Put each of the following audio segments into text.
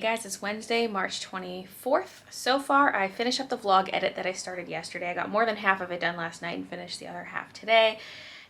guys, it's Wednesday, March 24th. So far, I finished up the vlog edit that I started yesterday. I got more than half of it done last night and finished the other half today.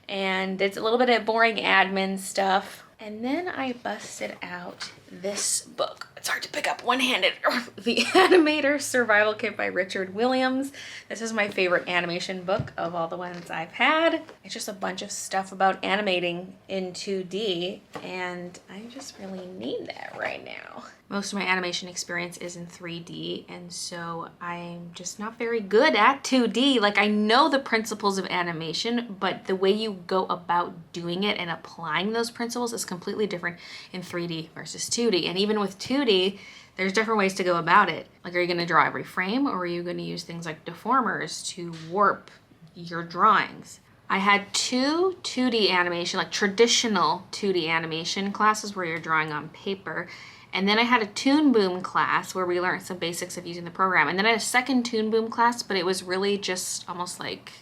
And it's a little bit of boring admin stuff. And then I busted out this book. It's hard to pick up one-handed. The Animator Survival Kit by Richard Williams. This is my favorite animation book of all the ones I've had. It's just a bunch of stuff about animating in 2D, and I just really need that right now. Most of my animation experience is in 3D, and so I'm just not very good at 2D. Like, I know the principles of animation, but the way you go about doing it and applying those principles is completely different in 3D versus 2D. And even with 2D, there's different ways to go about it. Like, are you gonna draw every frame, or are you gonna use things like deformers to warp your drawings? I had two 2D animation, like traditional 2D animation classes where you're drawing on paper. And then I had a Toon Boom class where we learned some basics of using the program. And then I had a second Toon Boom class, but it was really just almost like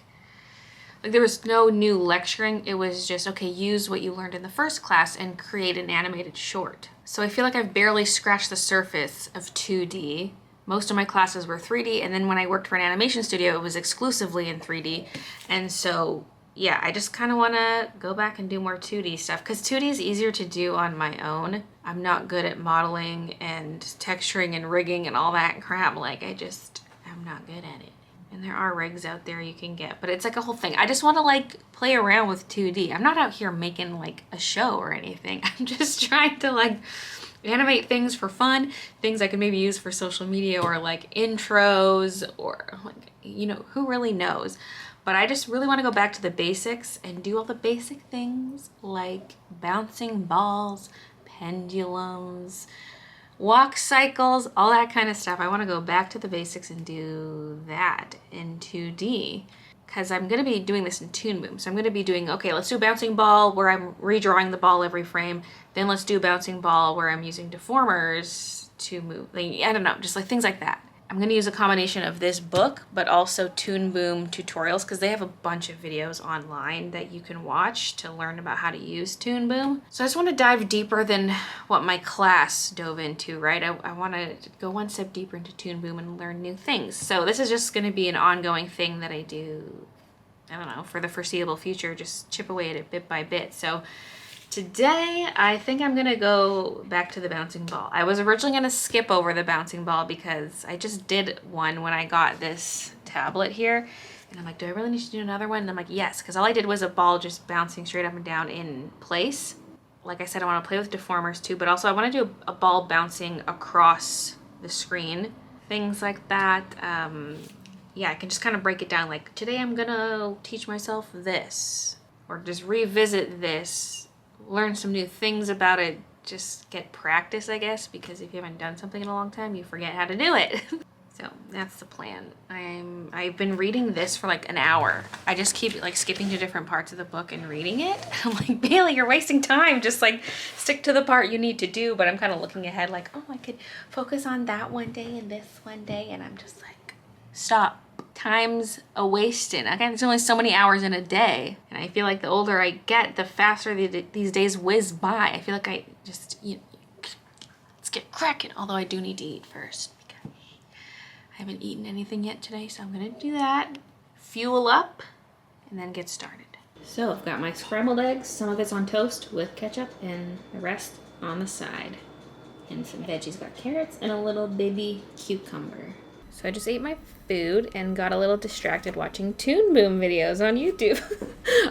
there was no new lecturing. It was just, okay, use what you learned in the first class and create an animated short. So I feel like I've barely scratched the surface of 2D. Most of my classes were 3D, and then when I worked for an animation studio, it was exclusively in 3D. And so, yeah, I just kind of want to go back and do more 2D stuff, because 2D is easier to do on my own. I'm not good at modeling and texturing and rigging and all that crap. Like, I'm not good at it. And there are rigs out there you can get, but it's like a whole thing. I just want to like play around with 2D. I'm not out here making like a show or anything. I'm just trying to like animate things for fun, things I can maybe use for social media or like intros or like, you know, who really knows. But I just really want to go back to the basics and do all the basic things like bouncing balls, pendulums, walk cycles, all that kind of stuff. I want to go back to the basics and do that in 2D, because I'm going to be doing this in Toon Boom. So I'm going to be doing, okay, let's do a bouncing ball where I'm redrawing the ball every frame. Then let's do a bouncing ball where I'm using deformers to move. Like, I don't know, just like things like that. I'm going to use a combination of this book, but also Toon Boom tutorials, because they have a bunch of videos online that you can watch to learn about how to use Toon Boom. So I just want to dive deeper than what my class dove into, right? I want to go one step deeper into Toon Boom and learn new things. So this is just going to be an ongoing thing that I do, I don't know, for the foreseeable future, just chip away at it bit by bit. So today, I think I'm gonna go back to the bouncing ball. I was originally gonna skip over the bouncing ball because I just did one when I got this tablet here. And I'm like, do I really need to do another one? And I'm like, yes, because all I did was a ball just bouncing straight up and down in place. Like I said, I wanna play with deformers too, but also I wanna do a ball bouncing across the screen, things like that. Yeah, I can just kind of break it down. Like, today I'm gonna teach myself this, or just revisit this, learn some new things about it, just get practice, I guess, because if you haven't done something in a long time, you forget how to do it. So that's the plan. I've been reading this for like an hour. I just keep like skipping to different parts of the book and reading it. I'm like, Baylee, you're wasting time. Just like stick to the part you need to do. But I'm kind of looking ahead like, oh, I could focus on that one day and this one day. And I'm just like, stop. Time's a wasting. Again, there's only so many hours in a day, and I feel like the older I get, the faster these days whiz by. I feel like I just, let's get cracking. Although I do need to eat first because I haven't eaten anything yet today, so I'm gonna do that, fuel up, and then get started. So I've got my scrambled eggs. Some of it's on toast with ketchup, and the rest on the side, and some veggies. Got carrots and a little baby cucumber. So I just ate my food and got a little distracted watching Toon Boom videos on YouTube.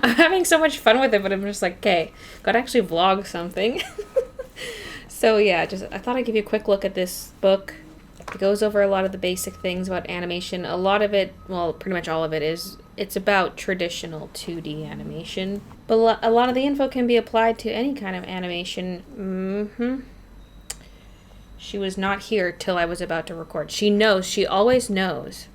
I'm having so much fun with it, but I'm just like, okay, gotta actually vlog something. So yeah, I thought I'd give you a quick look at this book. It goes over a lot of the basic things about animation. A lot of it, well, pretty much all of it it's about traditional 2D animation. But a lot of the info can be applied to any kind of animation. She was not here till I was about to record. She knows. She always knows.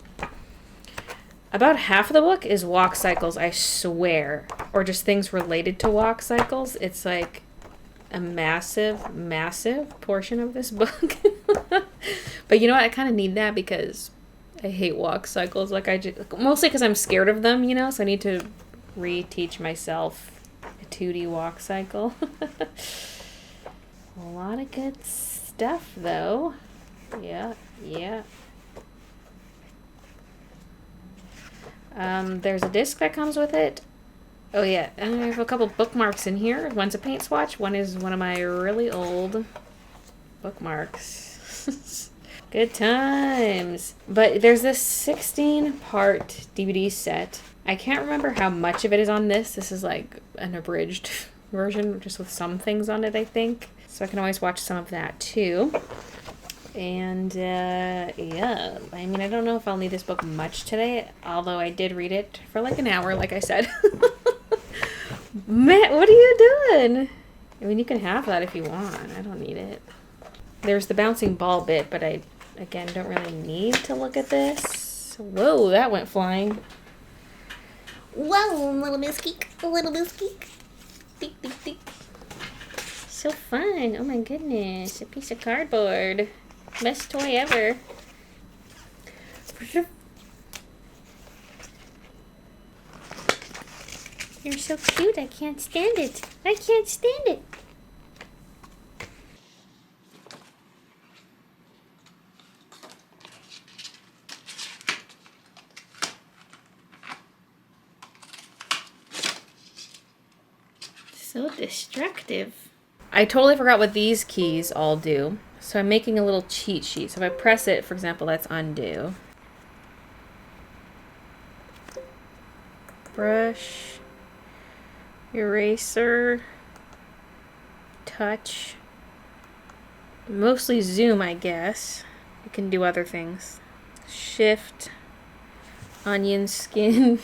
About half of the book is walk cycles, I swear. Or just things related to walk cycles. It's like a massive, massive portion of this book. But you know what? I kind of need that because I hate walk cycles. Like mostly because I'm scared of them, you know? So I need to reteach myself a 2D walk cycle. A lot of good stuff. stuff, though. Yeah. There's a disc that comes with it. Oh, yeah. And I have a couple bookmarks in here. One's a paint swatch. One is one of my really old bookmarks. Good times. But there's this 16-part DVD set. I can't remember how much of it is on this. This is like an abridged version, just with some things on it, I think. So I can always watch some of that, too. And, yeah. I mean, I don't know if I'll need this book much today, although I did read it for like an hour, like I said. Matt, what are you doing? I mean, you can have that if you want. I don't need it. There's the bouncing ball bit, but I, again, don't really need to look at this. Whoa, that went flying. Whoa, little biscuit. A little biscuit. Beep, beep, beep. So fun. Oh my goodness. A piece of cardboard. Best toy ever. You're so cute. I can't stand it. I can't stand it. So destructive. I totally forgot what these keys all do. So I'm making a little cheat sheet. So if I press it, for example, that's undo. Brush. Eraser. Touch. Mostly zoom, I guess. You can do other things. Shift. Onion skin.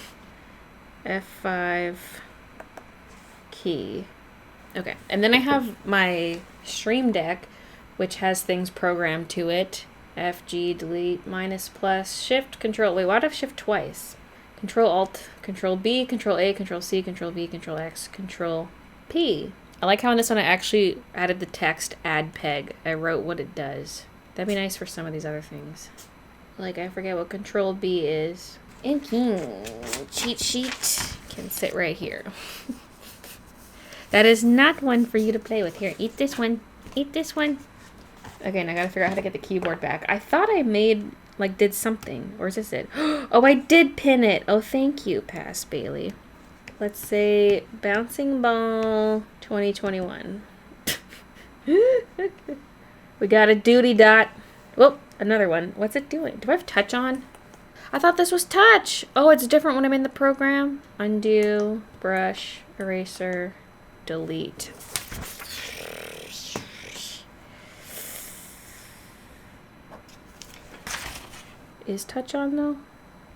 F5. Key. Okay, and then I have my Stream Deck, which has things programmed to it. F, G, delete, minus, plus, shift, control. Wait, why do I have shift twice? Control Alt, Control B, Control A, Control C, Control V, Control X, Control P. I like how in this one I actually added the text add peg. I wrote what it does. That'd be nice for some of these other things. Like, I forget what Control B is. Inking. Cheat sheet can sit right here. That is not one for you to play with. Here, eat this one. Eat this one. Okay, now I gotta figure out how to get the keyboard back. I thought I made, like, did something. Or is this it? Oh, I did pin it. Oh, thank you, Pass Baylee. Let's say Bouncing Ball 2021. We got a duty dot. Whoop, another one. What's it doing? Do I have touch on? I thought this was touch. Oh, it's different when I'm in the program. Undo, brush, eraser, delete. Is touch on though?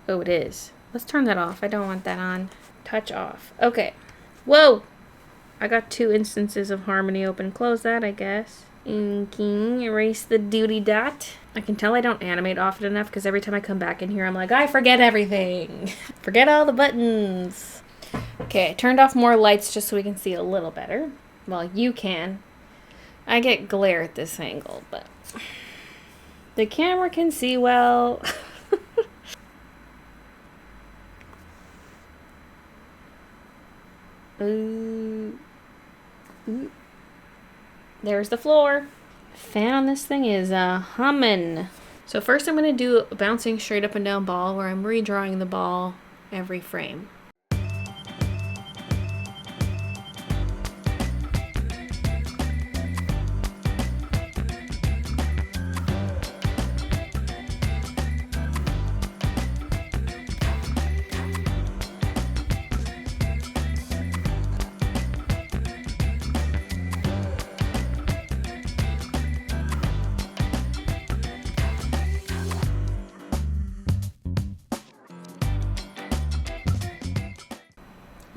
Oh, it is. Let's turn that off. I don't want that on. Touch off. Okay. Whoa! I got 2 instances of Harmony open. Close that, I guess. Inking. Erase the duty dot. I can tell I don't animate often enough because every time I come back in here, I'm like, I forget everything. Forget all the buttons. Okay, I turned off more lights just so we can see a little better. Well, you can. I get glare at this angle, but the camera can see well. There's the floor. Fan on this thing is humming. So first I'm going to do a bouncing straight up and down ball where I'm redrawing the ball every frame.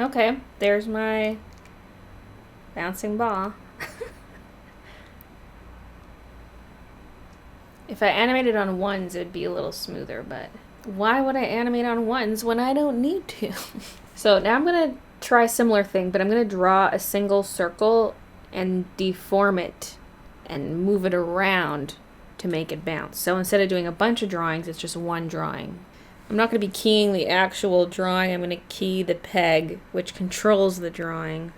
Okay, there's my bouncing ball. If I animated on ones, it'd be a little smoother, but why would I animate on ones when I don't need to? So now I'm going to try a similar thing, but I'm going to draw a single circle and deform it and move it around to make it bounce. So instead of doing a bunch of drawings, it's just one drawing. I'm not going to be keying the actual drawing. I'm going to key the peg, which controls the drawing.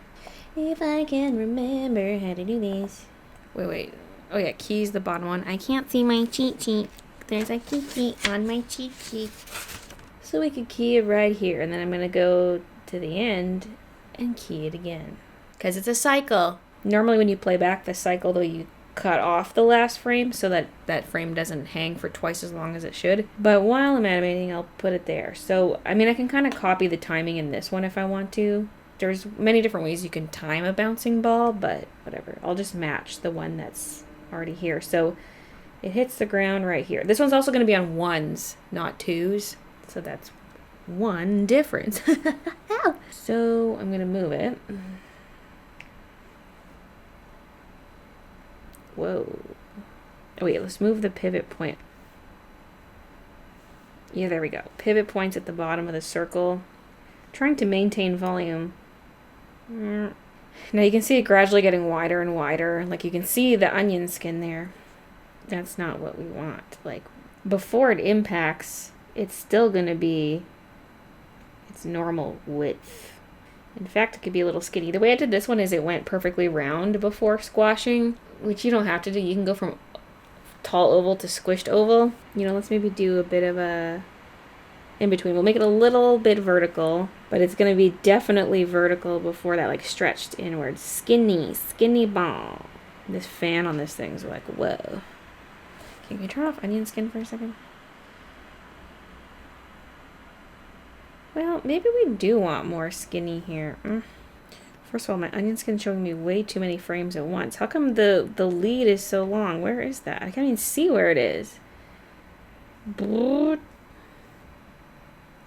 If I can remember how to do this. Wait. Oh yeah, key's the bottom one. I can't see my cheat sheet. There's a key on my cheat sheet. So we could key it right here, and then I'm gonna go to the end and key it again. Because it's a cycle. Normally when you play back the cycle, though, you cut off the last frame so that that frame doesn't hang for twice as long as it should. But while I'm animating, I'll put it there. So, I mean, I can kind of copy the timing in this one if I want to. There's many different ways you can time a bouncing ball, but whatever. I'll just match the one that's already here. So it hits the ground right here. This one's also going to be on ones, not twos. So that's one difference. So I'm going to move it. Whoa. Oh, wait, let's move the pivot point. Yeah, there we go. Pivot points at the bottom of the circle. Trying to maintain volume. Now you can see it gradually getting wider and wider. Like you can see the onion skin there. That's not what we want. Like before it impacts, it's still going to be its normal width. In fact, it could be a little skinny. The way I did this one is it went perfectly round before squashing, which you don't have to do. You can go from tall oval to squished oval. You know, let's maybe do a bit of a in between. We'll make it a little bit vertical, but it's going to be definitely vertical before that, like stretched inward. Skinny ball. This fan on this thing's like, whoa. Can you turn off onion skin for a second? Well, maybe we do want more skinny here. First of all, my onion skin's showing me way too many frames at once. How come the lead is so long? Where is that? I can't even see where it is.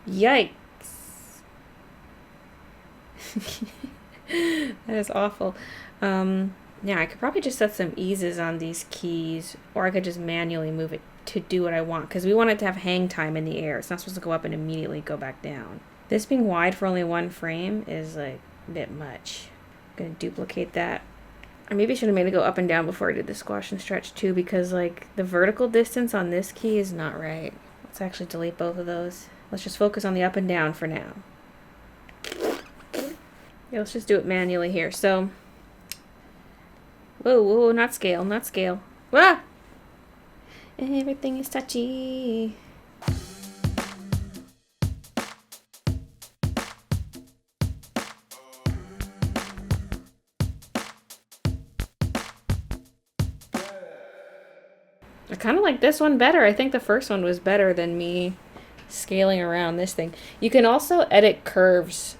Yikes. That is awful. Yeah, I could probably just set some eases on these keys, or I could just manually move it to do what I want, because we want it to have hang time in the air. It's not supposed to go up and immediately go back down. This being wide for only one frame is like a bit much. I'm going to duplicate that. I maybe should have made it go up and down before I did the squash and stretch too, because like the vertical distance on this key is not right. Let's actually delete both of those. Let's just focus on the up and down for now. Yeah, let's just do it manually here. So, whoa, not scale. Ah! Everything is touchy. I kind of like this one better. I think the first one was better than me scaling around this thing. You can also edit curves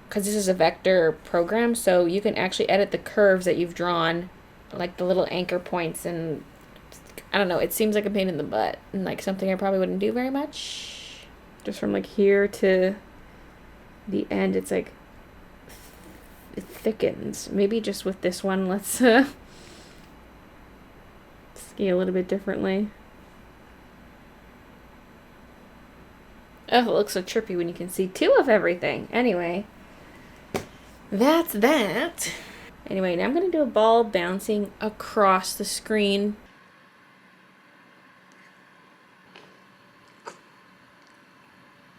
because this is a vector program, so you can actually edit the curves that you've drawn, like the little anchor points, and I don't know, it seems like a pain in the butt and like something I probably wouldn't do very much. Just from like here to the end, it's like it thickens. Maybe just with this one, let's scale a little bit differently. Oh, it looks so trippy when you can see two of everything. Anyway, that's that. Anyway, now I'm going to do a ball bouncing across the screen.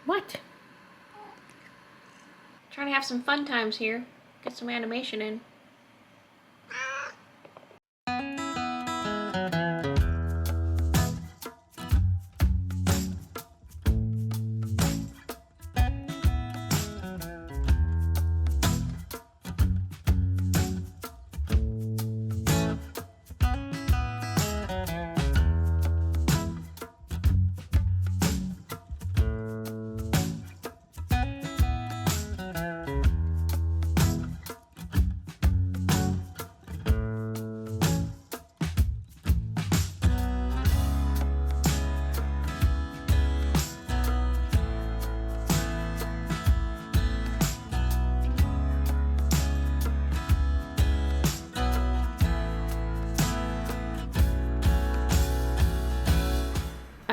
What? Trying to have some fun times here. Get some animation in.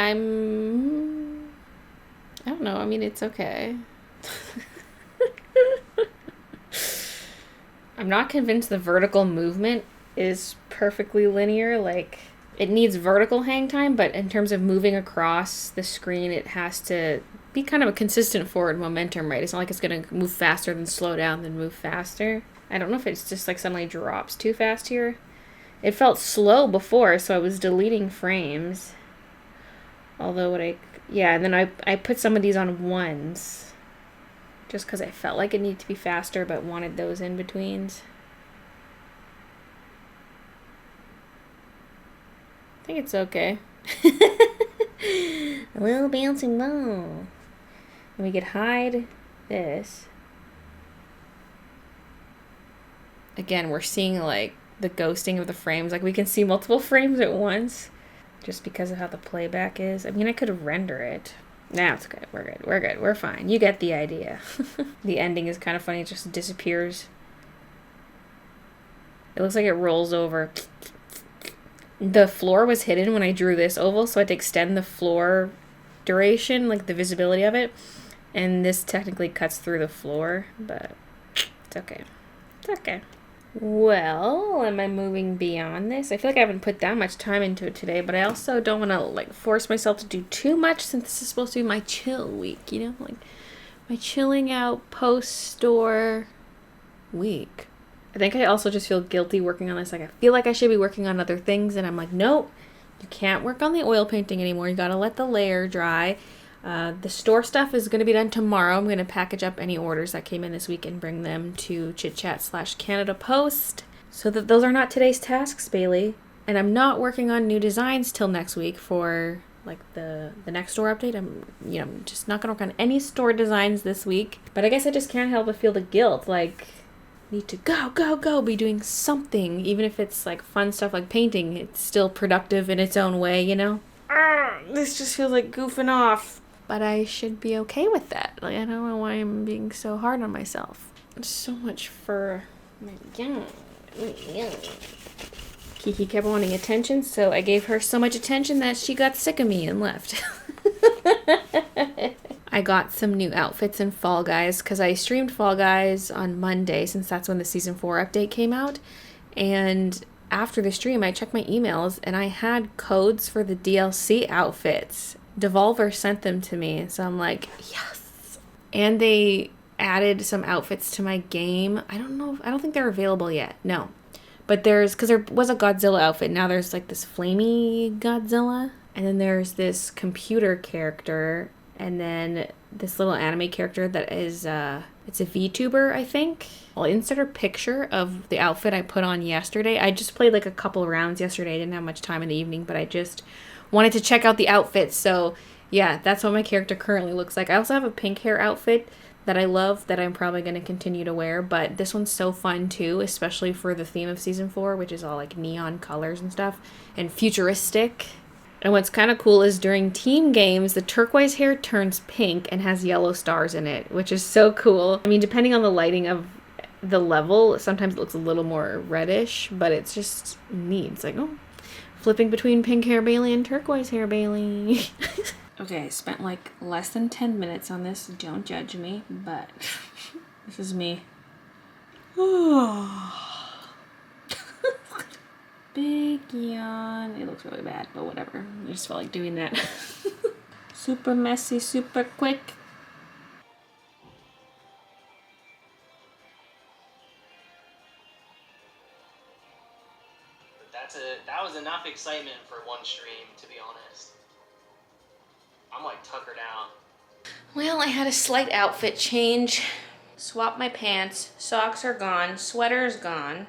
I don't know. I mean, it's okay. I'm not convinced the vertical movement is perfectly linear. Like, it needs vertical hang time, but in terms of moving across the screen, it has to be kind of a consistent forward momentum, right? It's not like it's going to move faster than slow down then move faster. I don't know if it's just like suddenly drops too fast here. It felt slow before, so I was deleting frames. Although and then I put some of these on ones. Just because I felt like it needed to be faster, but wanted those in-betweens. I think it's okay. A little bouncing ball. And we could hide this. Again, we're seeing like the ghosting of the frames. Like we can see multiple frames at once just because of how the playback is. I mean, I could render it. Nah, it's okay. We're good. We're good. We're fine. You get the idea. The ending is kind of funny. It just disappears. It looks like it rolls over. The floor was hidden when I drew this oval, so I had to extend the floor duration, like the visibility of it. And this technically cuts through the floor, but it's okay. It's okay. Well, am I moving beyond this? I feel like I haven't put that much time into it today, but I also don't want to like force myself to do too much since this is supposed to be my chill week, you know? Like my chilling out post-store week. I think I also just feel guilty working on this. Like I feel like I should be working on other things, and I'm like, nope, you can't work on the oil painting anymore. You gotta let the layer dry. The store stuff is going to be done tomorrow. I'm going to package up any orders that came in this week and bring them to chitchat/Canada Post so that those are not today's tasks, Baylee. And I'm not working on new designs till next week for like the next store update. I'm just not going to work on any store designs this week. But I guess I just can't help but feel the guilt. Like, need to go, be doing something. Even if it's like fun stuff like painting, it's still productive in its own way, you know? This just feels like goofing off. But I should be okay with that. Like, I don't know why I'm being so hard on myself. There's so much fur. Kiki kept wanting attention, so I gave her so much attention that she got sick of me and left. I got some new outfits in Fall Guys because I streamed Fall Guys on Monday since that's when the Season 4 update came out. And after the stream, I checked my emails and I had codes for the DLC outfits. Devolver sent them to me, so I'm like, yes. And they added some outfits to my game. I don't think they're available yet. No. But because there was a Godzilla outfit. Now there's like this flamey Godzilla. And then there's this computer character. And then this little anime character that is, it's a VTuber, I think. I'll insert a picture of the outfit I put on yesterday. I just played like a couple rounds yesterday. I didn't have much time in the evening, but I just wanted to check out the outfits. So yeah, that's what my character currently looks like. I also have a pink hair outfit that I love that I'm probably going to continue to wear, but this one's so fun too, especially for the theme of Season 4, which is all like neon colors and stuff and futuristic. And what's kind of cool is during team games, the turquoise hair turns pink and has yellow stars in it, which is so cool. I mean, depending on the lighting of the level, sometimes it looks a little more reddish, but it's just neat. It's like, oh, flipping between pink hair Baylee and turquoise hair Baylee. Okay, I spent like less than 10 minutes on this. Don't judge me, but this is me. Big yawn. It looks really bad, but whatever. I just felt like doing that. Super messy, super quick. That was enough excitement for one stream, to be honest. I'm like tuckered out. Well, I had a slight outfit change. Swapped my pants. Socks are gone. Sweater's gone.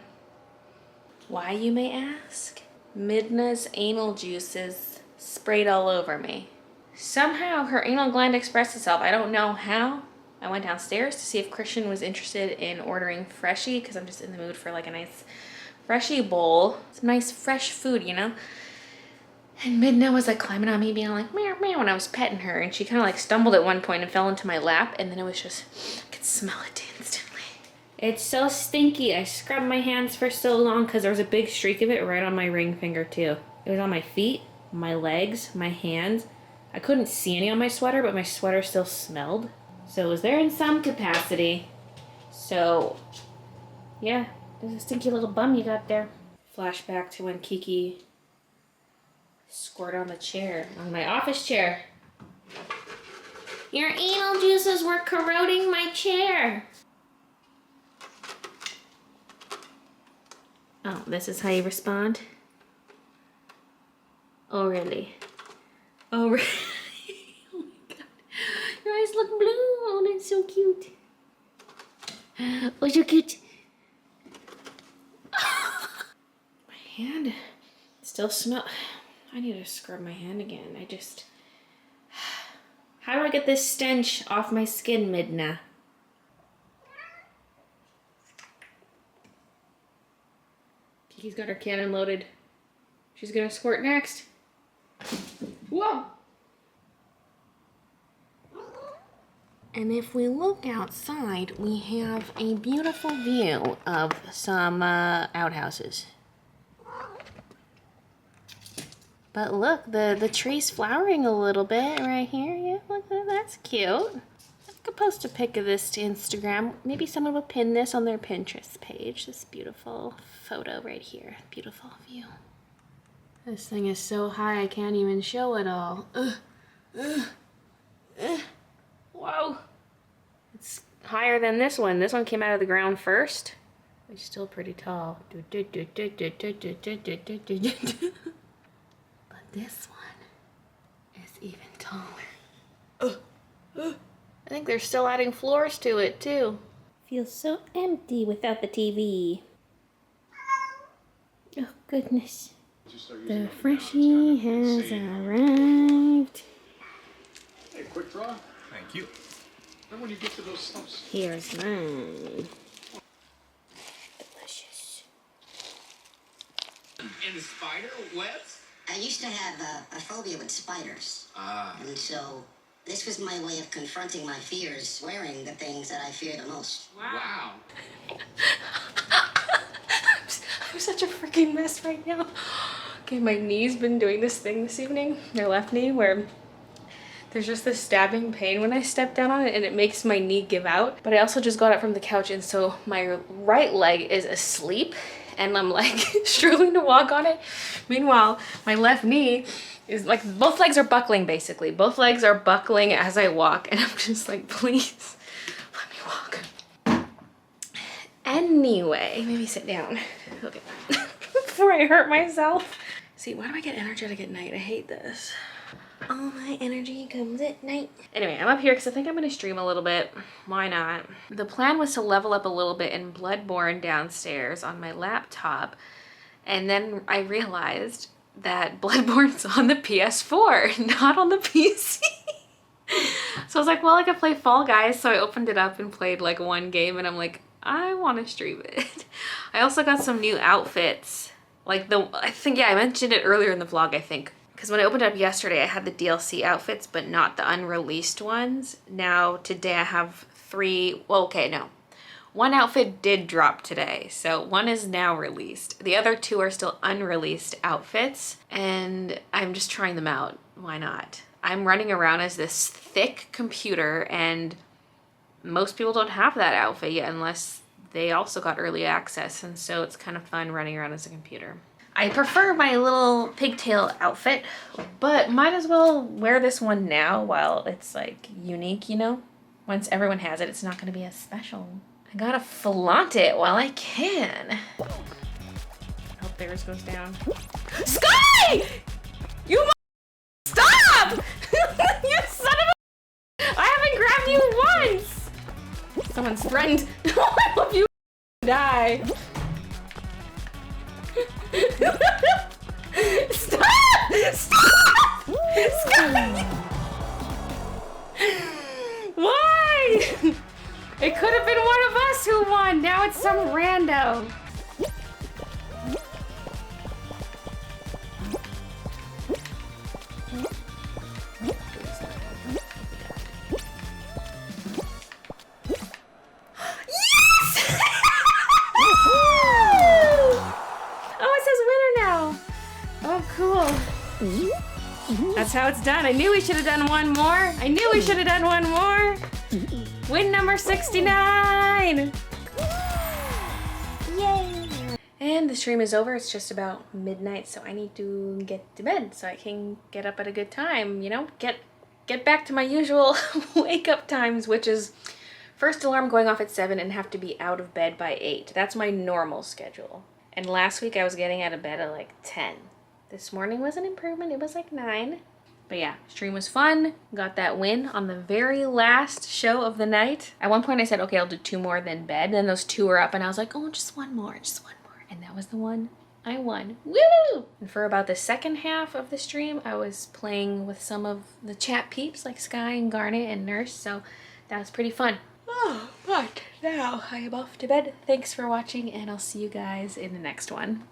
Why, you may ask? Midna's anal juices sprayed all over me. Somehow her anal gland expressed itself. I don't know how. I went downstairs to see if Christian was interested in ordering Freshie because I'm just in the mood for like a nice Freshie bowl. Some nice fresh food, you know? And Midna was like climbing on me being like meow meow when I was petting her, and she kind of like stumbled at one point and fell into my lap, and then it was just, I could smell it instantly. It's so stinky. I scrubbed my hands for so long because there was a big streak of it right on my ring finger too. It was on my feet, my legs, my hands. I couldn't see any on my sweater, but my sweater still smelled. So it was there in some capacity. So, yeah, there's a stinky little bum you got there. Flashback to when Kiki squirt on the chair, on my office chair. Your anal juices were corroding my chair. Oh, this is how you respond? Oh, really? Oh, really? Oh my god. Your eyes look blue. Oh, that's so cute. Oh, so cute. My hand still smells. I need to scrub my hand again. How do I get this stench off my skin, Midna? Kiki's got her cannon loaded. She's gonna squirt next. Whoa! And if we look outside, we have a beautiful view of some outhouses. But look, the tree's flowering a little bit right here. Yeah, look, that's cute. I could post a pic of this to Instagram. Maybe someone will pin this on their Pinterest page. This beautiful photo right here. Beautiful view. This thing is so high I can't even show it all. Whoa. It's higher than this one. This one came out of the ground first. It's still pretty tall. But this one is even taller. I think they're still adding floors to it too. Feels so empty without the TV. Oh goodness. The freshie has arrived. Hey, quick draw. Thank you. Then when you get to those stumps. Here's mine. Delicious. In the spider webs? I used to have a phobia with spiders. And so this was my way of confronting my fears, wearing the things that I fear the most. Wow. I'm such a freaking mess right now. Okay, my knee's been doing this thing this evening, my left knee, where there's just this stabbing pain when I step down on it and it makes my knee give out. But I also just got up from the couch and so my right leg is asleep and I'm like struggling to walk on it. Meanwhile, my left knee is like, both legs are buckling basically. Both legs are buckling as I walk and I'm just like, please let me walk. Anyway, maybe sit down. Okay. Before I hurt myself. See, why do I get energetic at night? I hate this. All my energy comes at night. Anyway, I'm up here because I think I'm going to stream a little bit. Why not? The plan was to level up a little bit in Bloodborne downstairs on my laptop. And then I realized that Bloodborne's on the PS4, not on the PC. So I was like, well, I could play Fall Guys. So I opened it up and played like one game and I'm like, I want to stream it. I also got some new outfits. Like I think, yeah, I mentioned it earlier in the vlog, I think. Because when I opened it up yesterday, I had the DLC outfits, but not the unreleased ones. Now, today I have 3, well, okay, no. One outfit did drop today, so one is now released. The other 2 are still unreleased outfits, and I'm just trying them out. Why not? I'm running around as this thick computer, and most people don't have that outfit yet unless they also got early access, and so it's kind of fun running around as a computer. I prefer my little pigtail outfit, but might as well wear this one now while it's like unique, you know? Once everyone has it, it's not gonna be as special. I gotta flaunt it while I can. I hope theirs goes down. Sky! You stop! You son of a, I haven't grabbed you once! Someone's threatened. I hope you die. Stop! Stop! Stop! Why? It could have been one of us who won. Now it's some rando. That's how it's done. I knew we should have done one more. I knew we should have done one more. Win number 69. Yay. And the stream is over. It's just about midnight, so I need to get to bed so I can get up at a good time, you know? Get back to my usual wake up times, which is first alarm going off at 7 and have to be out of bed by 8. That's my normal schedule. And last week I was getting out of bed at like 10. This morning was an improvement. It was like 9. But yeah, stream was fun. Got that win on the very last show of the night. At one point I said, okay, I'll do 2 more then bed. And then those 2 were up and I was like, oh, just one more. And that was the one I won. Woo! And for about the second half of the stream, I was playing with some of the chat peeps like Sky and Garnet and Nurse. So that was pretty fun. Oh, but now I am off to bed. Thanks for watching and I'll see you guys in the next one.